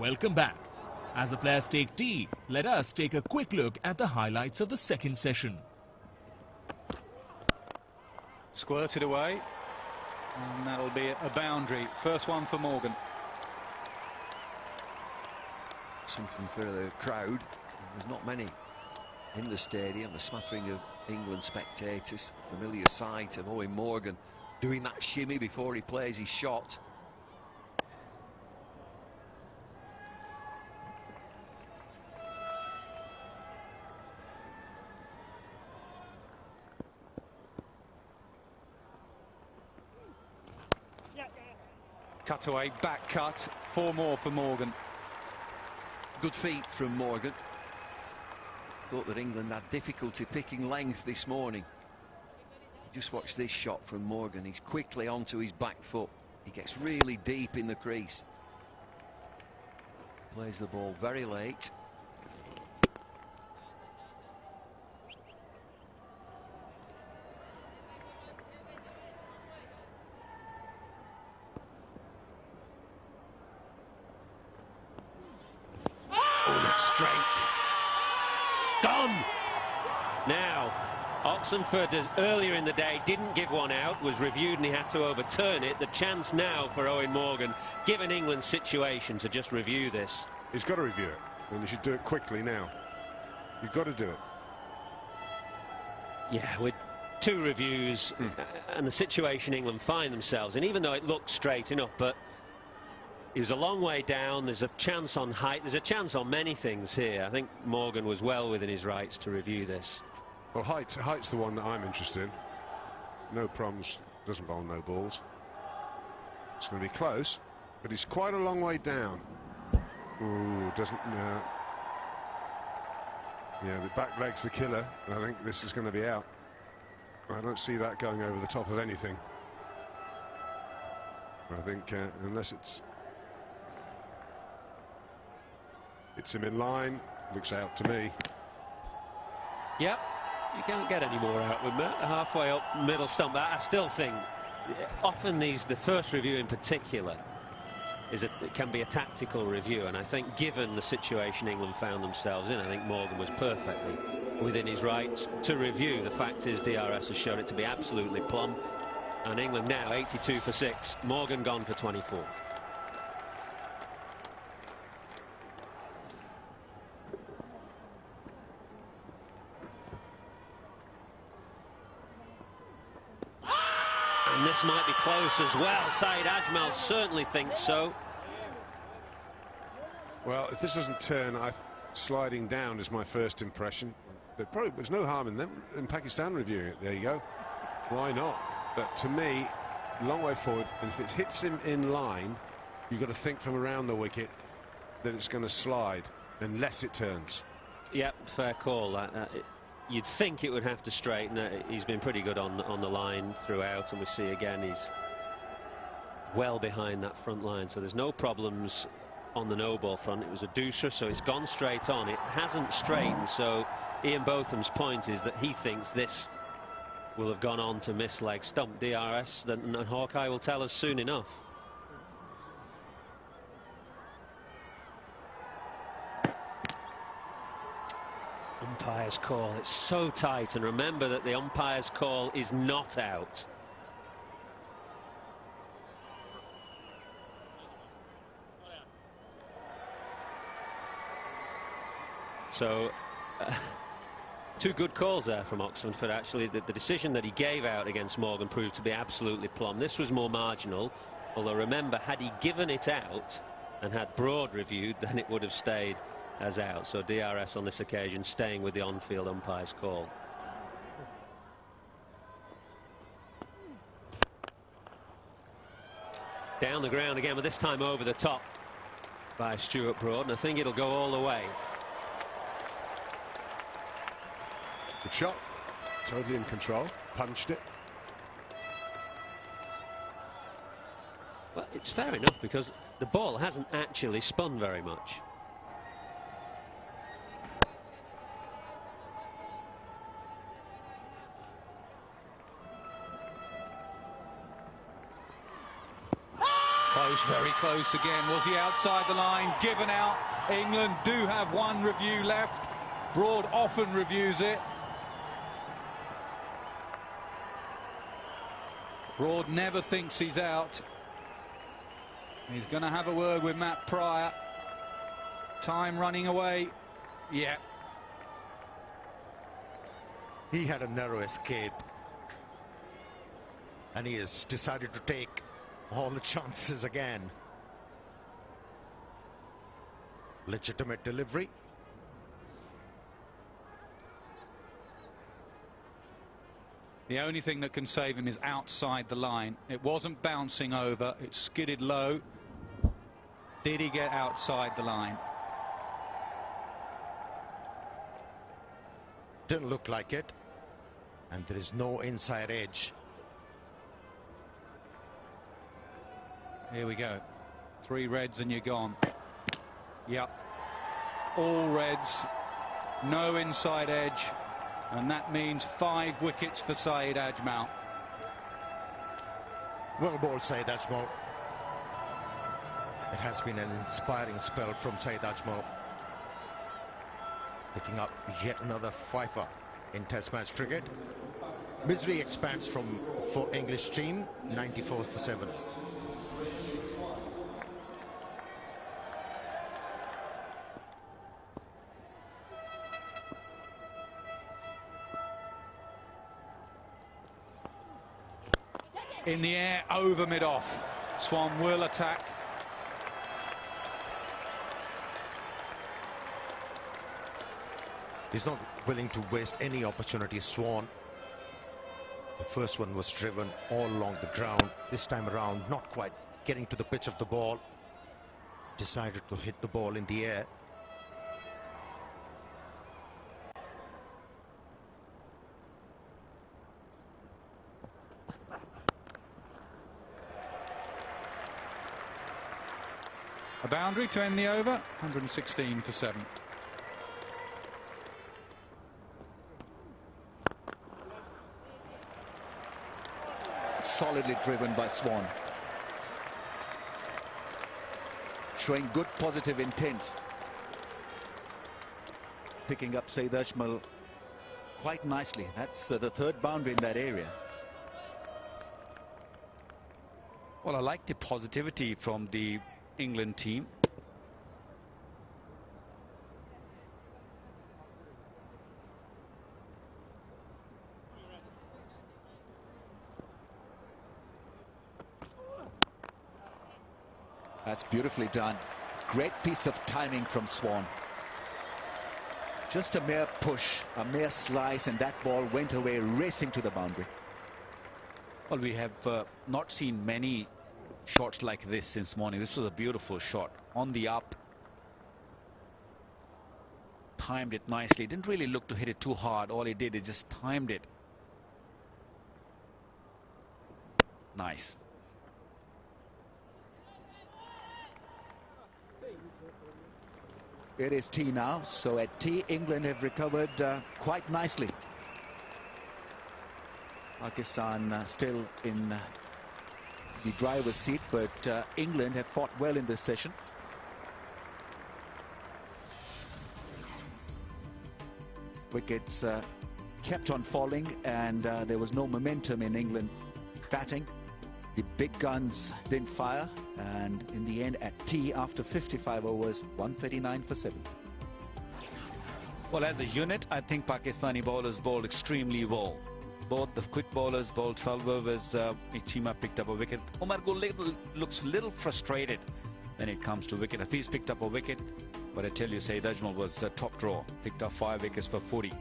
Welcome back. As the players take tee, let us take a quick look at the highlights of the second session. Squirted away, and that'll be a boundary. First one for Morgan. Something for the crowd. There's not many in the stadium, a smattering of England spectators. Familiar sight of Eoin Morgan doing that shimmy before he plays his shot. Cutaway, back cut, 4 more for Morgan. Good feet from Morgan. Thought that England had difficulty picking length this morning. Just watch this shot from Morgan. He's quickly onto his back foot. He gets really deep in the crease. Plays the ball very late. Straight. Gone! Now, Oxenford, as earlier in the day, didn't give one out, was reviewed and he had to overturn it. The chance now for Eoin Morgan, given England's situation, to just review this. He's got to review it, and he should do it quickly now. You've got to do it. Yeah, with 2 reviews and the situation England find themselves in, even though it looked straight enough, but he was a long way down. There's a chance on height. There's a chance on many things here. I think Morgan was well within his rights to review this. Well, height's the one that I'm interested in. No problems. Doesn't bowl no balls. It's going to be close, but he's quite a long way down. Ooh, doesn't. Yeah, the back leg's the killer. I think this is going to be out. I don't see that going over the top of anything. I think unless it's him in line, looks out to me. Yep, you can't get any more out with Mert. Halfway up middle stump. I still think often the first review in particular it can be a tactical review, and I think given the situation England found themselves in, I think Morgan was perfectly within his rights to review. The fact is DRS has shown it to be absolutely plumb, and England now 82 for 6. Morgan gone for 24. And this might be close as well. Saeed Ajmal certainly thinks so. Well, if this doesn't turn, sliding down is my first impression. There's no harm in them in Pakistan reviewing it. There you go. Why not? But to me, long way forward, and if it hits him in line, you've got to think from around the wicket that it's going to slide unless it turns. Yep, fair call. You'd think it would have to straighten. He's been pretty good on the line throughout, and we see again he's well behind that front line, so there's no problems on the no ball front. It was a dooser, so it's gone straight on. It hasn't straightened, so Ian Botham's point is that he thinks this will have gone on to miss leg stump. DRS and Hawkeye will tell us soon enough. Umpire's call, it's so tight, and remember that the umpire's call is not out. So 2 good calls there from Oxenford. Actually, the decision that he gave out against Morgan proved to be absolutely plumb. This was more marginal, although remember, had he given it out and had Broad reviewed, then it would have stayed as out. So DRS on this occasion staying with the on-field umpire's call. Down the ground again, but this time over the top by Stuart Broad, and I think it'll go all the way. Good shot, totally in control, punched it. Well, it's fair enough because the ball hasn't actually spun very much. Close very close again. Was he outside the line? Given out. England do have one review left. Broad often reviews it. Broad never thinks he's out. He's going to have a word with Matt Prior. Time running away. Yeah. He had a narrow escape, and he has decided to take all the chances again. Legitimate delivery. The only thing that can save him is outside the line. It wasn't bouncing over, it skidded low. Did he get outside the line? Didn't look like it, and there is no inside edge. Here we go. 3 reds and you're gone. Yep. All reds, no inside edge, and that means 5 wickets for Saeed Ajmal. Well bowled, Saeed Ajmal. It has been an inspiring spell from Saeed Ajmal, picking up yet another fifer in Test match cricket. Misery expands for English team, 94 for 7. In the air, over mid-off. Swan will attack. He's not willing to waste any opportunity. Swan, the first one was driven all along the ground. This time around, not quite getting to the pitch of the ball. Decided to hit the ball in the air. A boundary to end the over, 116 for 7. Solidly driven by Swan, showing good positive intent, picking up Saeed Ajmal quite nicely. That's the 3rd boundary in that area. Well, I like the positivity from the England team. That's beautifully done. Great piece of timing from Swan. Just a mere push, a mere slice, and that ball went away racing to the boundary. Well, we have not seen many shots like this since morning. This was a beautiful shot on the up. Timed it nicely. Didn't really look to hit it too hard. All he did is just timed it. Nice. It is tea now, so at tea England have recovered quite nicely. Pakistan still in the driver's seat, but England have fought well in this session. Wickets kept on falling, and there was no momentum in England batting. The big guns didn't fire, and in the end at tea after 55 overs, 139 for 7. Well, as a unit, I think Pakistani bowlers bowled extremely well. Both the quick bowlers bowled 12 overs. Ichima picked up a wicket. Umar Gul looks a little frustrated when it comes to wicket. Hafiz picked up a wicket, but I tell you, Saeed Ajmal was top draw. Picked up 5 wickets for 40.